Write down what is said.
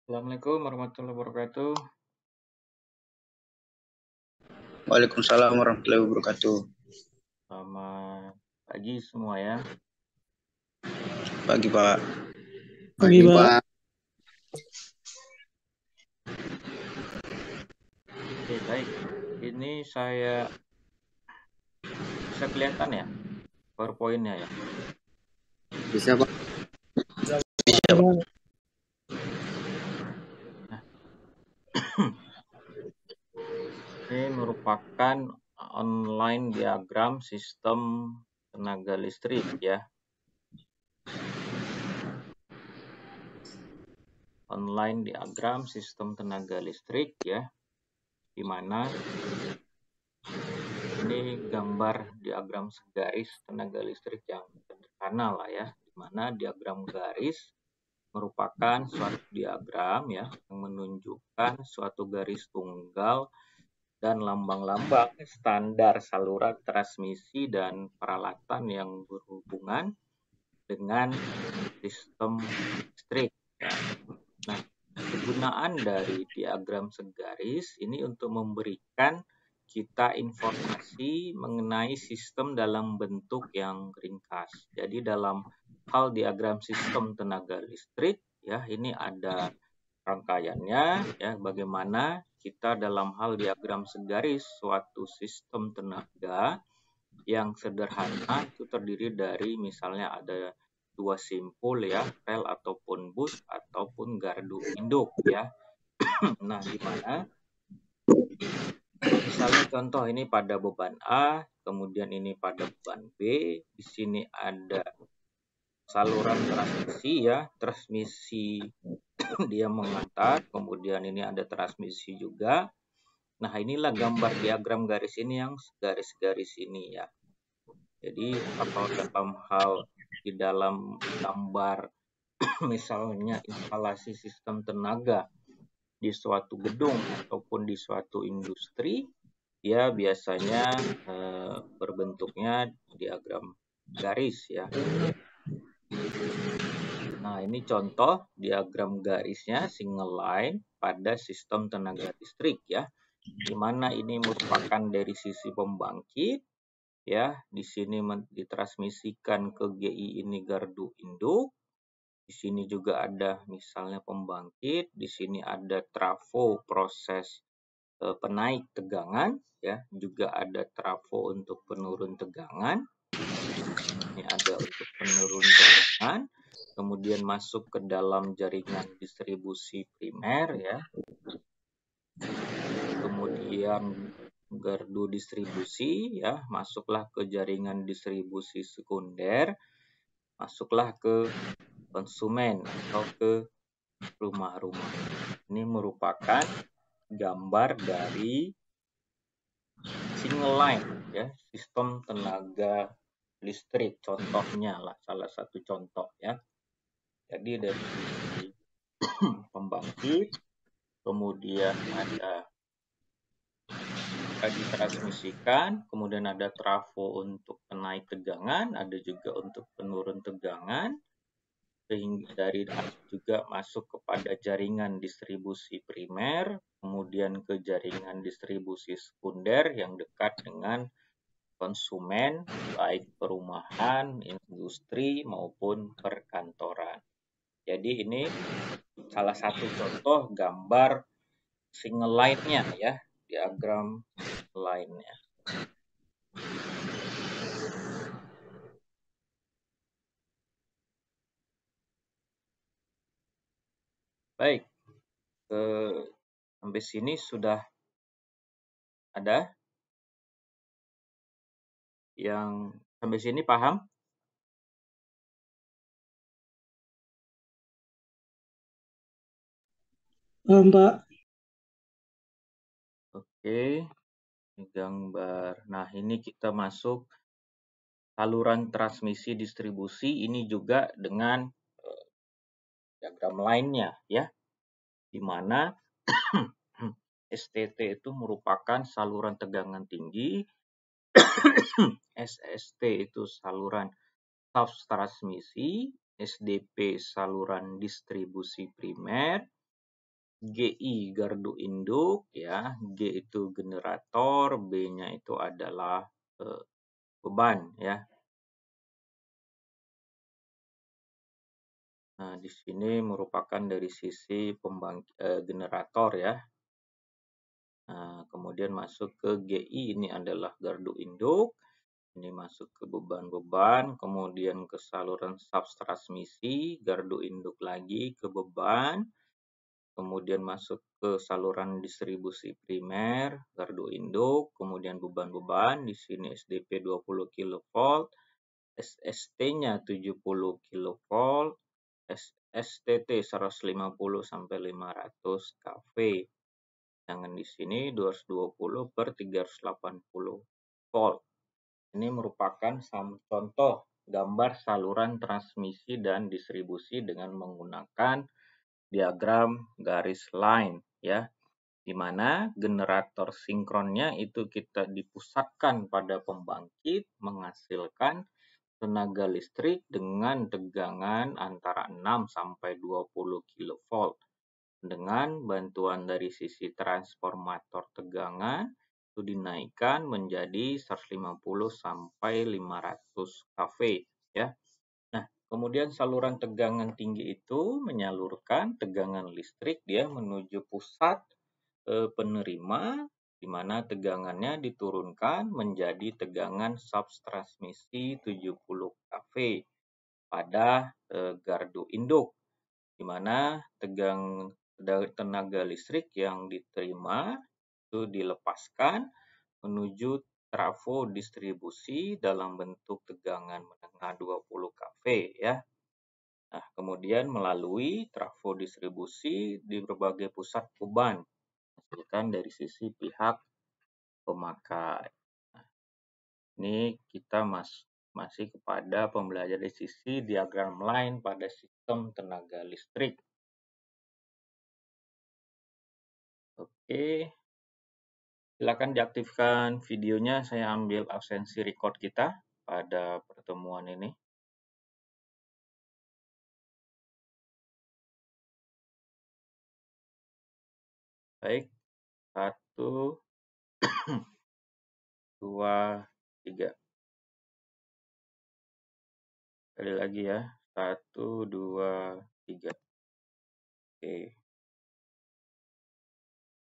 Assalamualaikum warahmatullahi wabarakatuh. Waalaikumsalam warahmatullahi wabarakatuh. Selamat pagi semua ya. Pagi Pak. Pagi Pak. Oke, baik. Ini saya bisa kelihatan ya PowerPoint-nya ya. Bisa Pak. Bisa Pak. Nah, ini merupakan online diagram sistem tenaga listrik ya. Online diagram sistem tenaga listrik ya, di mana ini gambar diagram segaris tenaga listrik yang sederhana lah ya, di mana diagram garis merupakan suatu diagram ya yang menunjukkan suatu garis tunggal dan lambang-lambang standar saluran transmisi dan peralatan yang berhubungan dengan sistem listrik ya. Nah, kegunaan dari diagram segaris ini untuk memberikan kita informasi mengenai sistem dalam bentuk yang ringkas. Jadi dalam hal diagram sistem tenaga listrik ya, ini ada rangkaiannya ya, bagaimana kita dalam hal diagram segaris suatu sistem tenaga yang sederhana itu terdiri dari misalnya ada dua simpul ya, rel ataupun bus ataupun gardu induk ya. Nah, gimana? Misalnya contoh ini pada beban A, kemudian ini pada beban B, di sini ada saluran transmisi ya, transmisi dia mengantar, kemudian ini ada transmisi juga. Nah, inilah gambar diagram garis ini yang garis-garis ini ya. Jadi kalau dalam hal di dalam gambar misalnya instalasi sistem tenaga di suatu gedung ataupun di suatu industri, ya biasanya berbentuknya diagram garis ya. Nah, ini contoh diagram garisnya single line pada sistem tenaga listrik ya, di mana ini merupakan dari sisi pembangkit ya, di sini ditransmisikan ke GI ini gardu induk. Di sini juga ada misalnya pembangkit, di sini ada trafo proses penaik tegangan ya, juga ada trafo untuk penurun tegangan. Ini ada untuk penurun tegangan, kemudian masuk ke dalam jaringan distribusi primer ya. Kemudian gardu distribusi ya, masuklah ke jaringan distribusi sekunder, masuklah ke konsumen atau ke rumah-rumah. Ini merupakan gambar dari single line ya, sistem tenaga listrik contohnya lah, salah satu contoh ya. Jadi dari pembangkit, kemudian ada ditransmisikan, kemudian ada trafo untuk penaik tegangan, ada juga untuk penurun tegangan, sehingga dari juga masuk kepada jaringan distribusi primer, kemudian ke jaringan distribusi sekunder yang dekat dengan konsumen, baik perumahan, industri, maupun perkantoran. Jadi ini salah satu contoh gambar single line-nya ya, diagram line-nya. Baik, sampai sini sudah ada yang sampai sini paham? Pak. Oke, ini gambar. Nah, ini kita masuk saluran transmisi distribusi, ini juga dengan diagram lainnya ya, di mana STT itu merupakan saluran tegangan tinggi, SST itu saluran subtransmisi, SDP saluran distribusi primer, GI gardu induk ya, G itu generator, B-nya itu adalah beban ya. Nah, di sini merupakan dari sisi generator ya. Nah, kemudian masuk ke GI, ini adalah gardu induk. Ini masuk ke beban-beban, kemudian ke saluran subtransmisi, gardu induk lagi ke beban, kemudian masuk ke saluran distribusi primer, gardu induk, kemudian beban-beban, di sini SDP 20 kV, SST-nya 70 kV, STT 150 sampai 500 kV. Sedangkan di sini 220 per 380 volt. Ini merupakan contoh gambar saluran transmisi dan distribusi dengan menggunakan diagram garis line ya, di mana generator sinkronnya itu kita dipusatkan pada pembangkit menghasilkan tenaga listrik dengan tegangan antara 6 sampai 20 kV. Dengan bantuan dari sisi transformator tegangan itu dinaikkan menjadi 150 sampai 500 kV ya. Nah, kemudian saluran tegangan tinggi itu menyalurkan tegangan listrik dia menuju pusat penerima di mana tegangannya diturunkan menjadi tegangan subtransmisi 70 kV pada gardu induk, di mana tenaga listrik yang diterima itu dilepaskan menuju trafo distribusi dalam bentuk tegangan menengah 20 kV ya. Nah, kemudian melalui trafo distribusi di berbagai pusat beban hasilkan dari sisi pihak pemakai. Nah, ini kita masih kepada pembelajaran dari sisi diagram line pada sistem tenaga listrik. Oke, silakan diaktifkan videonya. Saya ambil absensi record kita pada pertemuan ini. Baik, 1, 2, 3. Sekali lagi ya, 1, 2, 3. Oke.